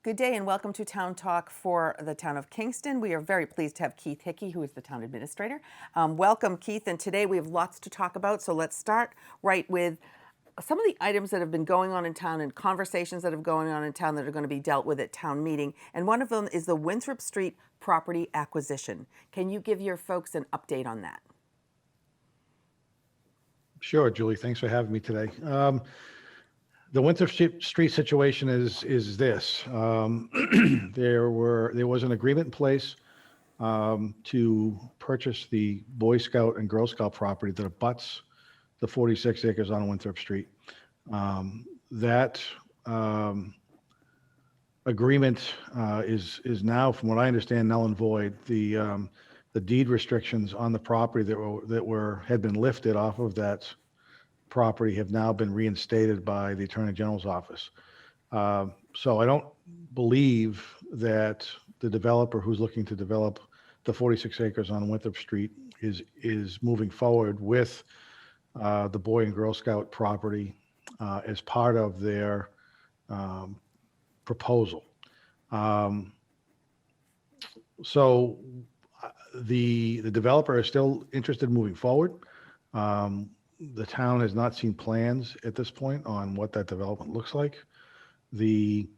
Good day and welcome to Town Talk for the Town of Kingston. We are very pleased to have Keith Hickey, who is the Town Administrator. Welcome, Keith, and today we have lots to talk about, so let's start right with some of the items that have been going on in town and conversations that have going on in town that are going to be dealt with at town meeting, and one of them is the Winthrop Street property acquisition. Can you give your folks an update on that? Sure, Julie. Thanks for having me today. The Winthrop Street situation is this. There was an agreement in place to purchase the Boy Scout and Girl Scout property that abuts the 46 acres on Winthrop Street. That agreement is now, from what I understand, null and void. The deed restrictions on the property that had been lifted off of that property have now been reinstated by the Attorney General's office. So I don't believe that the developer who's looking to develop the 46 acres on Winthrop Street is moving forward with the Boy and Girl Scout property as part of their proposal. So the developer is still interested in moving forward. The town has not seen plans at this point on what that development looks like. The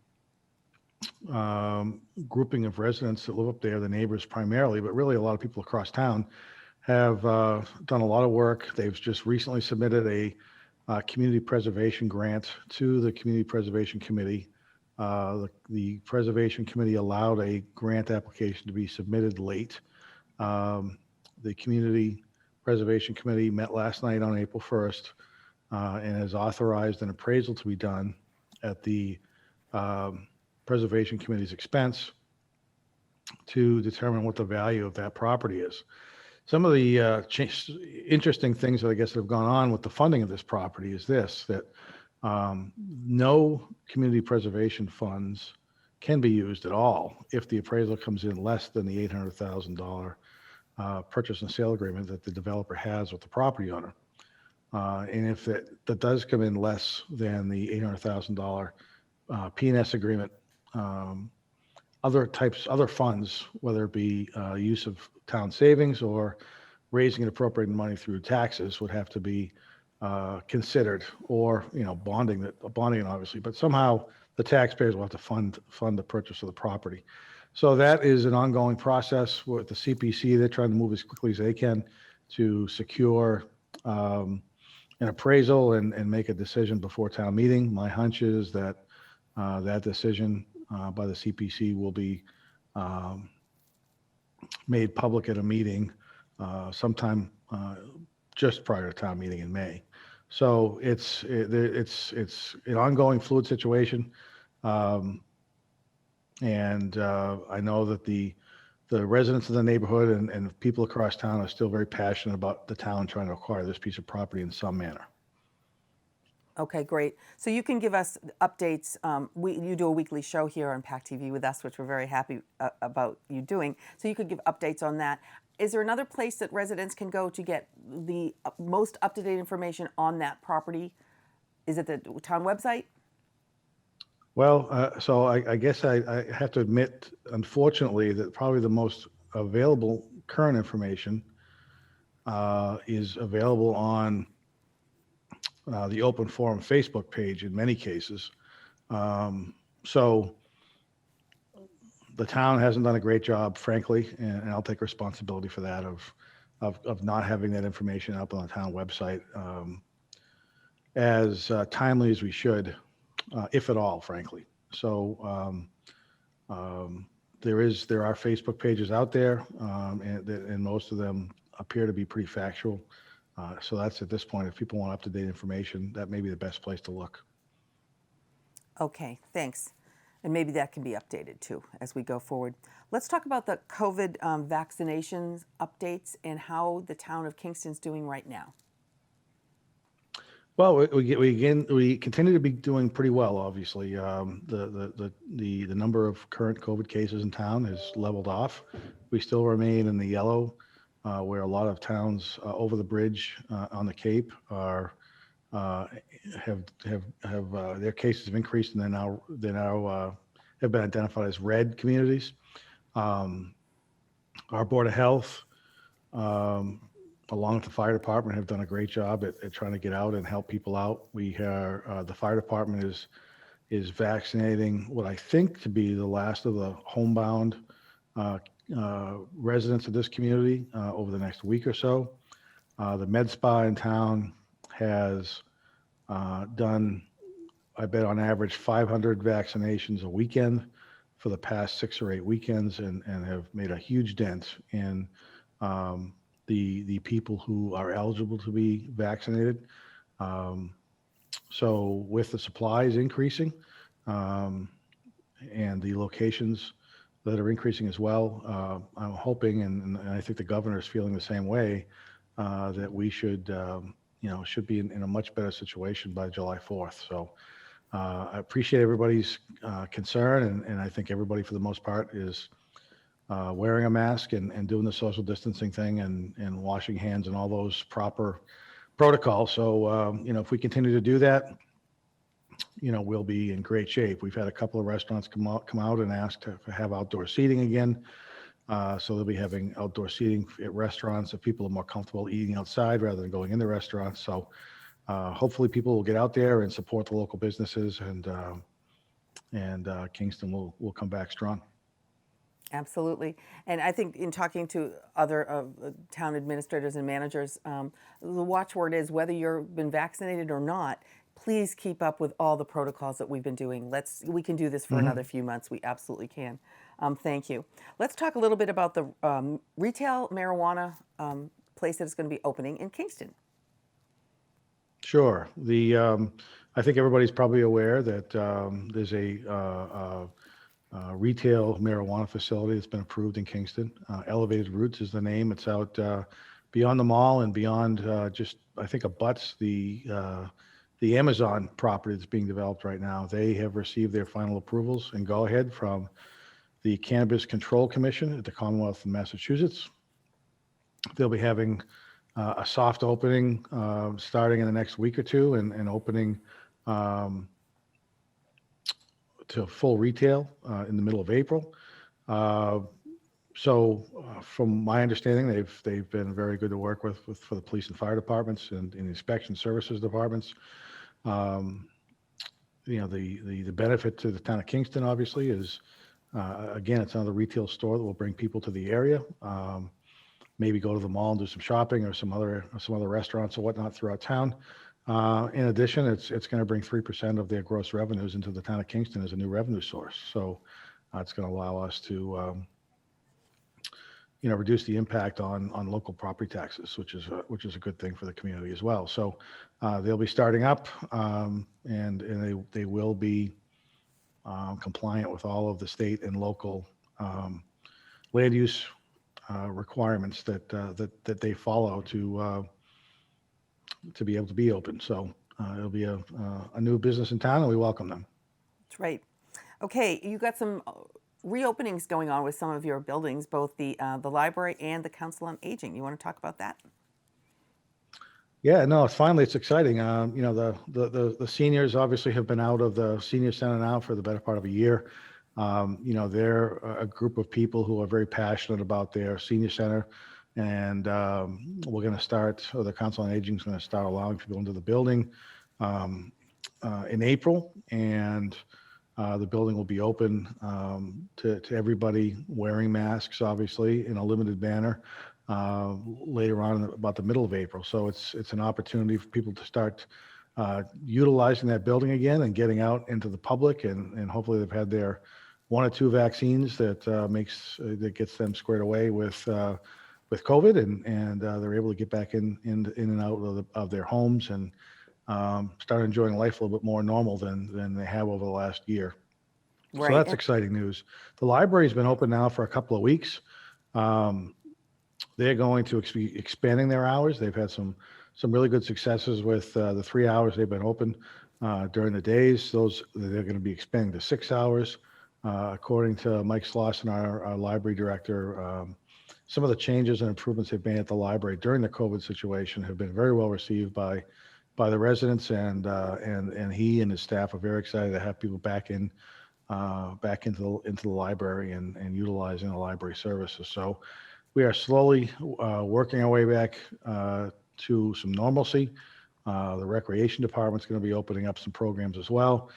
grouping of residents that live up there, the neighbors primarily, but really a lot of people across town, have done a lot of work. They've just recently submitted a community preservation grant to the Community Preservation Committee. The Preservation Committee allowed a grant application to be submitted late. The Community Preservation Committee met last night on April 1st and has authorized an appraisal to be done at the Preservation Committee's expense to determine what the value of that property is. Some of the interesting things that I guess have gone on with the funding of this property is this, that no community preservation funds can be used at all if the appraisal comes in less than the $800,000 purchase and sale agreement that the developer has with the property owner. And if that does come in less than the $800,000 P&S agreement, other funds, whether it be use of town savings or raising and appropriating money through taxes, would have to be considered, or bonding it obviously, but somehow the taxpayers will have to fund the purchase of the property. So that is an ongoing process with the CPC. They're trying to move as quickly as they can to secure an appraisal and make a decision before town meeting. My hunch is that that decision by the CPC will be made public at a meeting sometime just prior to town meeting in May. So it's an ongoing fluid situation. And I know that the residents of the neighborhood and people across town are still very passionate about the town trying to acquire this piece of property in some manner. Okay, great. So you can give us updates. You do a weekly show here on PACTV with us, which we're very happy about you doing. So you could give updates on that. Is there another place that residents can go to get the most up-to-date information on that property? Is it the town website? Well, so I guess I have to admit, unfortunately, that probably the most available current information is available on the Open Forum Facebook page in many cases. So the town hasn't done a great job, frankly, and I'll take responsibility for that, of not having that information up on the town website as timely as we should. If at all, frankly. So there are Facebook pages out there, and most of them appear to be pretty factual. So that's, at this point, if people want up-to-date information, that may be the best place to look. Okay, thanks. And maybe that can be updated too as we go forward. Let's talk about the COVID vaccinations updates and how the town of Kingston's doing right now. Well, we continue to be doing pretty well. Obviously, the number of current COVID cases in town has leveled off. We still remain in the yellow, where a lot of towns over the bridge on the Cape have their cases have increased, and they're now have been identified as red communities. Our Board of Health, along with the fire department, have done a great job at trying to get out and help people out. We are the fire department is vaccinating what I think to be the last of the homebound residents of this community over the next week or so. The med spa in town has done, I bet on average, 500 vaccinations a weekend for the past 6 or 8 weekends, and have made a huge dent in the people who are eligible to be vaccinated. So with the supplies increasing and the locations that are increasing as well, I'm hoping, and I think the governor is feeling the same way, that we should be in a much better situation by July 4th. So I appreciate everybody's concern, and I think everybody, for the most part, is wearing a mask and doing the social distancing thing and washing hands and all those proper protocols. So, if we continue to do that, we'll be in great shape. We've had a couple of restaurants come out and ask to have outdoor seating again. So they'll be having outdoor seating at restaurants if people are more comfortable eating outside rather than going in the restaurants. So hopefully people will get out there and support the local businesses, and Kingston will come back strong. Absolutely. And I think in talking to other town administrators and managers, the watchword is whether you've been vaccinated or not, please keep up with all the protocols that we've been doing. We can do this for another few months. We absolutely can. Thank you. Let's talk a little bit about the retail marijuana place that is going to be opening in Kingston. Sure. I think everybody's probably aware that there's a retail marijuana facility that's been approved in Kingston. Elevated Roots is the name. It's out beyond the mall and beyond I think abuts the Amazon property that's being developed right now. They have received their final approvals and go ahead from the Cannabis Control Commission at the Commonwealth of Massachusetts. They'll be having a soft opening starting in the next week or two, and opening to full retail in the middle of April. So from my understanding, they've been very good to work with for the police and fire departments and inspection services departments. The benefit to the town of Kingston obviously is, again, it's another retail store that will bring people to the area. Maybe go to the mall and do some shopping, or some other restaurants or whatnot throughout town. In addition, it's going to bring 3% of their gross revenues into the town of Kingston as a new revenue source. So it's going to allow us to reduce the impact on local property taxes, which is a good thing for the community as well. So they'll be starting up, and they will be compliant with all of the state and local land use requirements that they follow to be able to be open. So it'll be a new business in town, and we welcome them. That's right. Okay, you got some reopenings going on with some of your buildings, both the library and the Council on Aging. You want to talk about that? Yeah, no, it's exciting. The seniors obviously have been out of the senior center now for the better part of a year. They're a group of people who are very passionate about their senior center, and we're going to start, or the Council on Aging is going to start allowing people into the building in April, and the building will be open to everybody wearing masks, obviously, in a limited manner later on, about the middle of April. So it's an opportunity for people to start utilizing that building again and getting out into the public, and hopefully they've had their 1 or 2 vaccines that gets them squared away with COVID, and they're able to get back in and out of their homes and start enjoying life a little bit more normal than they have over the last year. Right. So that's exciting news. The library's been open now for a couple of weeks. They're going to be expanding their hours. They've had some really good successes with the 3 hours they've been open during the days. Those they're going to be expanding to 6 hours. According to Mike Slauson, our library director, some of the changes and improvements they've made at the library during the COVID situation have been very well received by the residents, and he and his staff are very excited to have people back in back into the library and utilizing the library services. So we are slowly working our way back to some normalcy. The recreation department's going to be opening up some programs as well.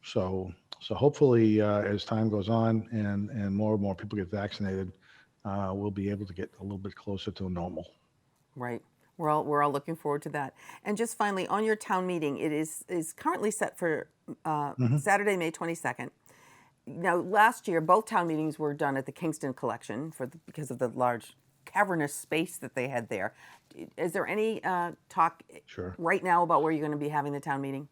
So hopefully, as time goes on and more people get vaccinated, we'll be able to get a little bit closer to normal. Right. We're all looking forward to that. And just finally, on your town meeting, it is currently set for Saturday, May 22nd. Now, last year, both town meetings were done at the Kingston Collection because of the large cavernous space that they had there. Is there any talk Sure. right now about where you're going to be having the town meeting?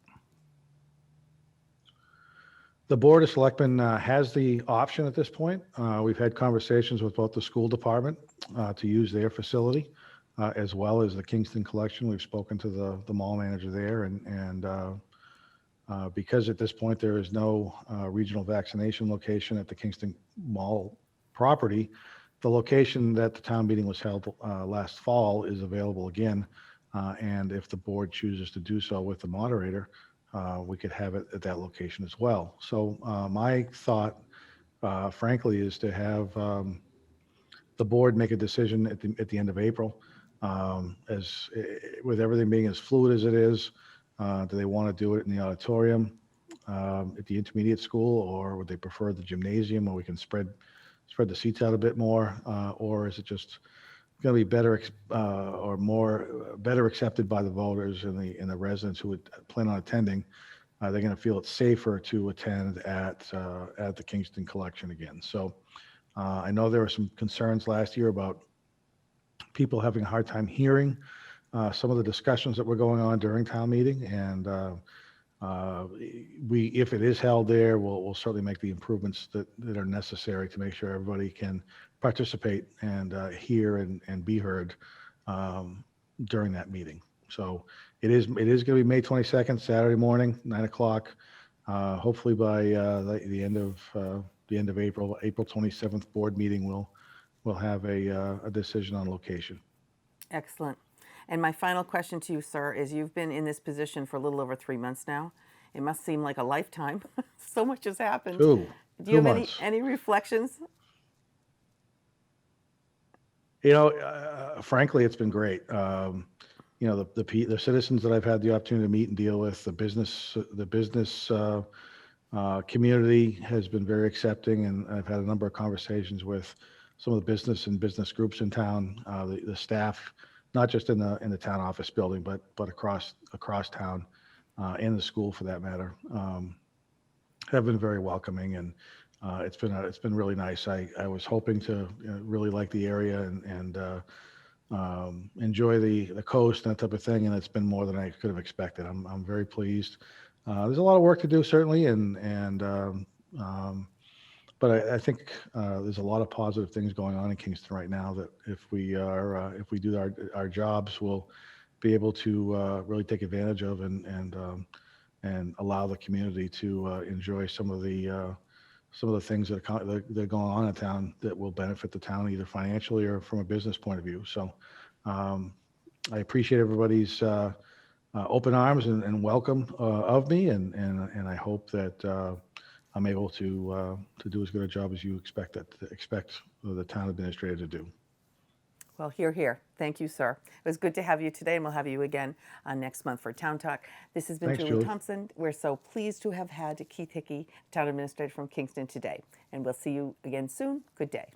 The Board of Selectmen has the option at this point. We've had conversations with both the school department to use their facility, as well as the Kingston Collection. We've spoken to the mall manager there, and because at this point there is no regional vaccination location at the Kingston Mall property, the location that the town meeting was held last fall is available again. And if the board chooses to do so with the moderator, we could have it at that location as well. So my thought, frankly, is to have the board make a decision at the end of April. As with everything being as fluid as it is, do they want to do it in the auditorium at the intermediate school, or would they prefer the gymnasium where we can spread the seats out a bit more, or is it just going to be better better accepted by the voters and the residents who would plan on attending? They're going to feel it's safer to attend at the Kingston Collection again. So I know there were some concerns last year about people having a hard time hearing some of the discussions that were going on during town meeting, and if it is held there, we'll certainly make the improvements that are necessary to make sure everybody can participate and hear and be heard during that meeting. So it is going to be May 22nd, Saturday morning, 9 o'clock. Hopefully by the end of April 27th board meeting, we'll have a decision on location. Excellent. And my final question to you, sir, is you've been in this position for a little over 3 months now. It must seem like a lifetime. So much has happened. Do you have months. any reflections? Frankly, it's been great. The citizens that I've had the opportunity to meet and deal with, the business community has been very accepting, and I've had a number of conversations with some of the business groups in town, the staff, not just in the town office building, but across town, and the school for that matter, have been very welcoming, and it's been really nice. I was hoping to really like the area and enjoy the coast and that type of thing, and it's been more than I could have expected. I'm very pleased. There's a lot of work to do, certainly, but I think there's a lot of positive things going on in Kingston right now that if we do our jobs, we'll be able to really take advantage of and allow the community to enjoy some of the things that are going on in town that will benefit the town either financially or from a business point of view. So I appreciate everybody's open arms and welcome of me, and I hope that I'm able to do as good a job as you expect the town administrator to do. Well, hear, hear. Thank you, sir. It was good to have you today, and we'll have you again next month for Town Talk. This has been Thanks, Julie Julie. Thompson. We're so pleased to have had Keith Hickey, Town Administrator from Kingston today. And we'll see you again soon. Good day.